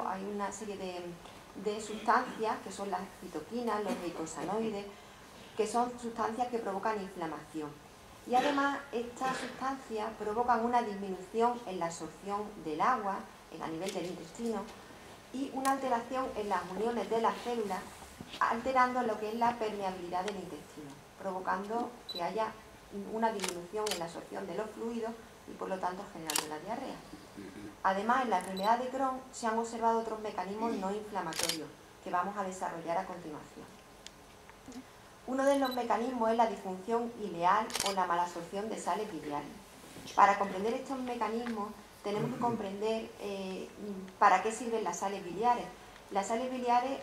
hay una serie de sustancias que son las citoquinas, los eicosanoides, que son sustancias que provocan inflamación. Y además estas sustancias provocan una disminución en la absorción del agua a nivel del intestino y una alteración en las uniones de las células, alterando lo que es la permeabilidad del intestino, provocando que haya una disminución en la absorción de los fluidos y por lo tanto generando la diarrea. Además, en la enfermedad de Crohn se han observado otros mecanismos no inflamatorios que vamos a desarrollar a continuación. Uno de los mecanismos es la disfunción ileal o la malabsorción de sales biliares. Para comprender estos mecanismos tenemos que comprender para qué sirven las sales biliares. Las sales biliares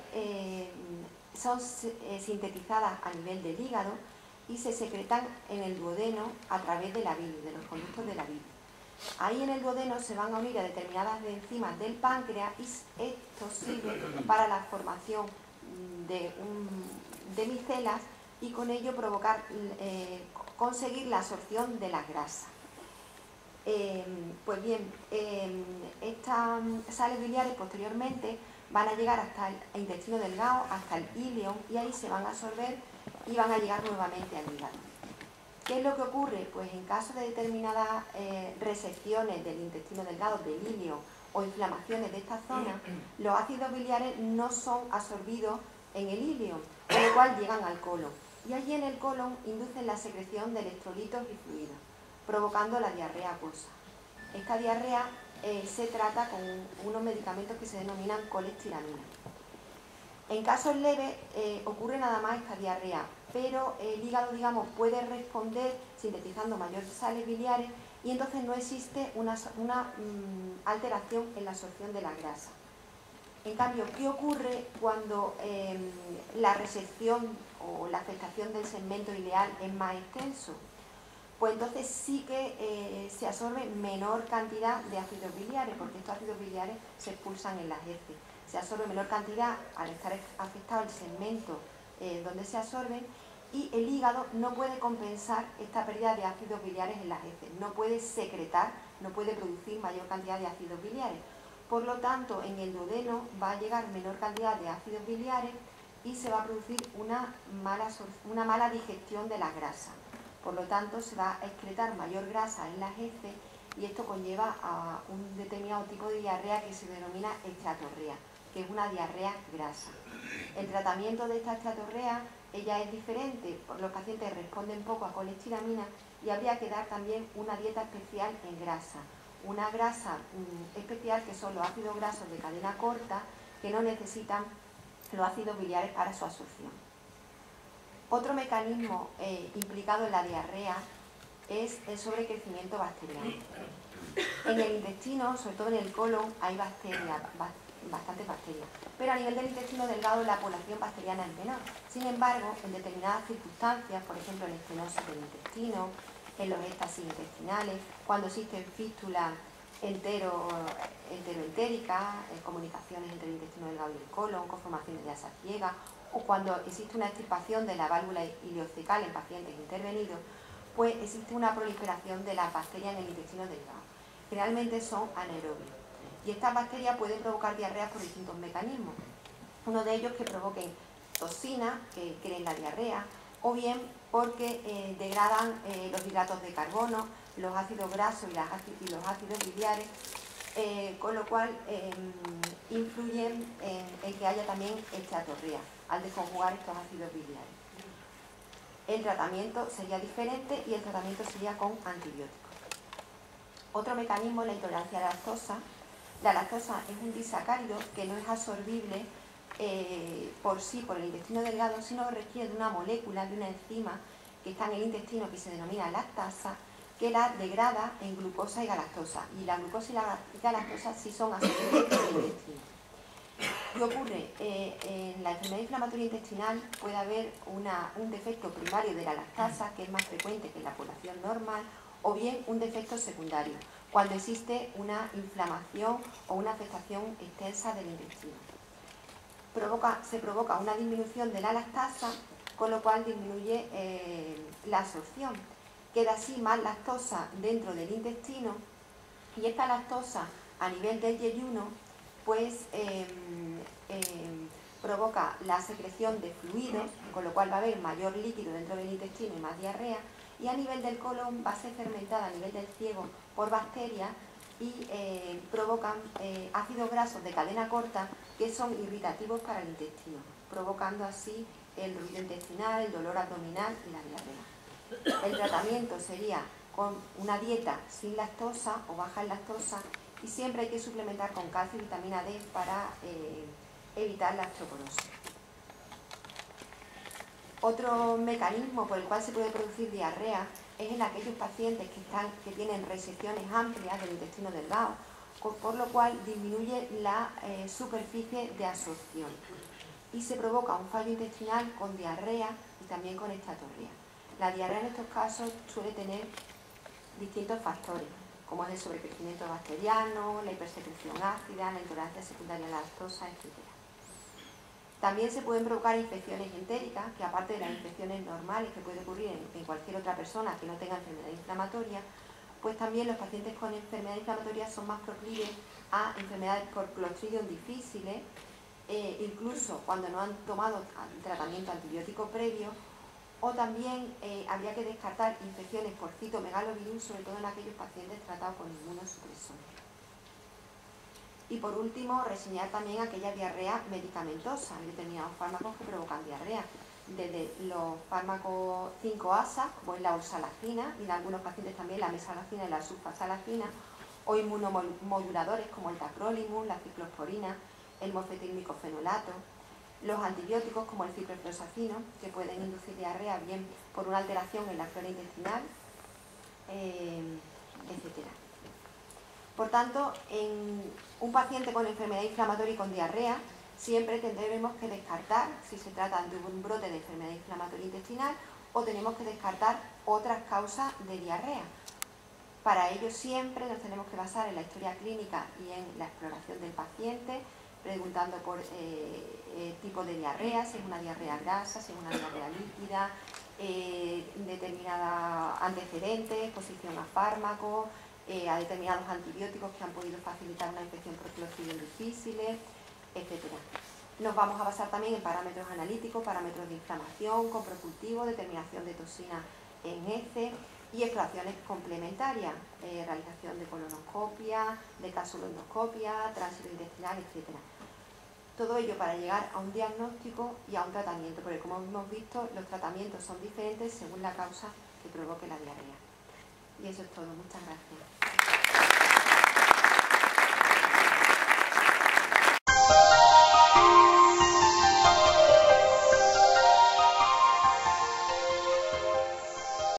son sintetizadas a nivel del hígado y se secretan en el duodeno a través de la bilis, de los conductos de la bilis. Ahí en el duodeno se van a unir a determinadas enzimas del páncreas y esto sirve para la formación de micelas y con ello conseguir la absorción de las grasas. Pues bien, estas sales biliares posteriormente van a llegar hasta el intestino delgado, hasta el íleon, y ahí se van a absorber y van a llegar nuevamente al hígado. ¿Qué es lo que ocurre? Pues en caso de determinadas resecciones del intestino delgado, del íleon, o inflamaciones de esta zona, los ácidos biliares no son absorbidos en el íleon, con lo cual llegan al colon. Y allí en el colon inducen la secreción de electrolitos y fluidos, provocando la diarrea acuosa. Esta diarrea se trata con unos medicamentos que se denominan colestiramina. En casos leves ocurre nada más esta diarrea, pero el hígado, digamos, puede responder sintetizando mayores sales biliares y entonces no existe una alteración en la absorción de la grasa. En cambio, ¿qué ocurre cuando la resección o la afectación del segmento ileal es más extenso? Pues entonces sí que se absorbe menor cantidad de ácidos biliares, porque estos ácidos biliares se expulsan en las heces. Se absorbe menor cantidad al estar afectado el segmento donde se absorben, y el hígado no puede compensar esta pérdida de ácidos biliares en las heces, no puede secretar, no puede producir mayor cantidad de ácidos biliares. Por lo tanto, en el duodeno va a llegar menor cantidad de ácidos biliares y se va a producir una mala digestión de la grasa. Por lo tanto, se va a excretar mayor grasa en las heces y esto conlleva a un determinado tipo de diarrea que se denomina esteatorrea, que es una diarrea grasa. El tratamiento de esta esteatorrea ella es diferente, los pacientes responden poco a colestiramina y habría que dar también una dieta especial en grasa. Una grasa especial que son los ácidos grasos de cadena corta que no necesitan los ácidos biliares para su absorción. Otro mecanismo implicado en la diarrea es el sobrecrecimiento bacteriano. En el intestino, sobre todo en el colon, hay bacterias, bastantes bacterias, pero a nivel del intestino delgado la población bacteriana es menor. Sin embargo, en determinadas circunstancias, por ejemplo en estenosis del intestino, en los éxtasis intestinales, cuando existen fístulas enteroentéricas, comunicaciones entre el intestino delgado y el colon, conformaciones de asa ciega, o cuando existe una extirpación de la válvula ileocecal en pacientes intervenidos, pues existe una proliferación de las bacterias en el intestino delgado. Generalmente son anaerobias. Y estas bacterias pueden provocar diarreas por distintos mecanismos. Uno de ellos que provoquen toxinas, que creen la diarrea, o bien porque degradan los hidratos de carbono, los ácidos grasos y los ácidos biliares, con lo cual influyen en que haya también esteatorrea al desconjugar estos ácidos biliares. El tratamiento sería diferente y el tratamiento sería con antibióticos. Otro mecanismo es la intolerancia a la lactosa. La lactosa es un disacárido que no es absorbible por sí, por el intestino delgado, sino que requiere de una molécula, de una enzima que está en el intestino que se denomina lactasa, que la degrada en glucosa y galactosa. Y la glucosa y la galactosa sí son absorbibles por el intestino. ¿Qué ocurre? En la enfermedad inflamatoria intestinal puede haber un defecto primario de la lactasa, que es más frecuente que en la población normal, o bien un defecto secundario, cuando existe una inflamación o una afectación extensa del intestino. Se provoca una disminución de la lactasa, con lo cual disminuye la absorción. Queda así más lactosa dentro del intestino y esta lactosa a nivel del yeyuno pues provoca la secreción de fluidos, con lo cual va a haber mayor líquido dentro del intestino y más diarrea, y a nivel del colon va a ser fermentada a nivel del ciego por bacterias y provocan ácidos grasos de cadena corta que son irritativos para el intestino, provocando así el ruido intestinal, el dolor abdominal y la diarrea. El tratamiento sería con una dieta sin lactosa o baja en lactosa, y siempre hay que suplementar con calcio y vitamina D para evitar la osteoporosis. Otro mecanismo por el cual se puede producir diarrea es en aquellos pacientes que tienen resecciones amplias del intestino delgado, por lo cual disminuye la superficie de absorción y se provoca un fallo intestinal con diarrea y también con estatorrea. La diarrea en estos casos suele tener distintos factores, como es el sobrecrecimiento bacteriano, la hipersecreción ácida, la intolerancia secundaria a la lactosa, etc. También se pueden provocar infecciones entéricas, que aparte de las infecciones normales que puede ocurrir en cualquier otra persona que no tenga enfermedad inflamatoria, pues también los pacientes con enfermedad inflamatoria son más proclives a enfermedades por Clostridium difíciles, incluso cuando no han tomado tratamiento antibiótico previo, o también habría que descartar infecciones por citomegalovirus, sobre todo en aquellos pacientes tratados con inmunosupresores. Y por último, reseñar también aquella diarrea medicamentosa. Hay determinados fármacos que provocan diarrea, desde los fármacos 5-ASA, como es la oxalacina, y en algunos pacientes también la mesalazina y la sulfasalacina, o inmunomoduladores como el tacrolimus, la ciclosporina, el mofetilmicofenolato, los antibióticos como el ciprofloxacino, que pueden inducir diarrea bien por una alteración en la flora intestinal, etc. Por tanto, en un paciente con enfermedad inflamatoria y con diarrea, siempre tendremos que descartar si se trata de un brote de enfermedad inflamatoria intestinal o tenemos que descartar otras causas de diarrea. Para ello siempre nos tenemos que basar en la historia clínica y en la exploración del paciente, preguntando por tipo de diarrea, si es una diarrea grasa, si es una diarrea líquida, determinada antecedentes, exposición a fármacos, a determinados antibióticos que han podido facilitar una infección por Clostridium difíciles, etc. Nos vamos a basar también en parámetros analíticos, parámetros de inflamación, compropultivo, determinación de toxinas en heces y exploraciones complementarias, realización de colonoscopia, de capsuloscopia, tránsito intestinal, etc. Todo ello para llegar a un diagnóstico y a un tratamiento, porque como hemos visto, los tratamientos son diferentes según la causa que provoque la diarrea. Y eso es todo. Muchas gracias.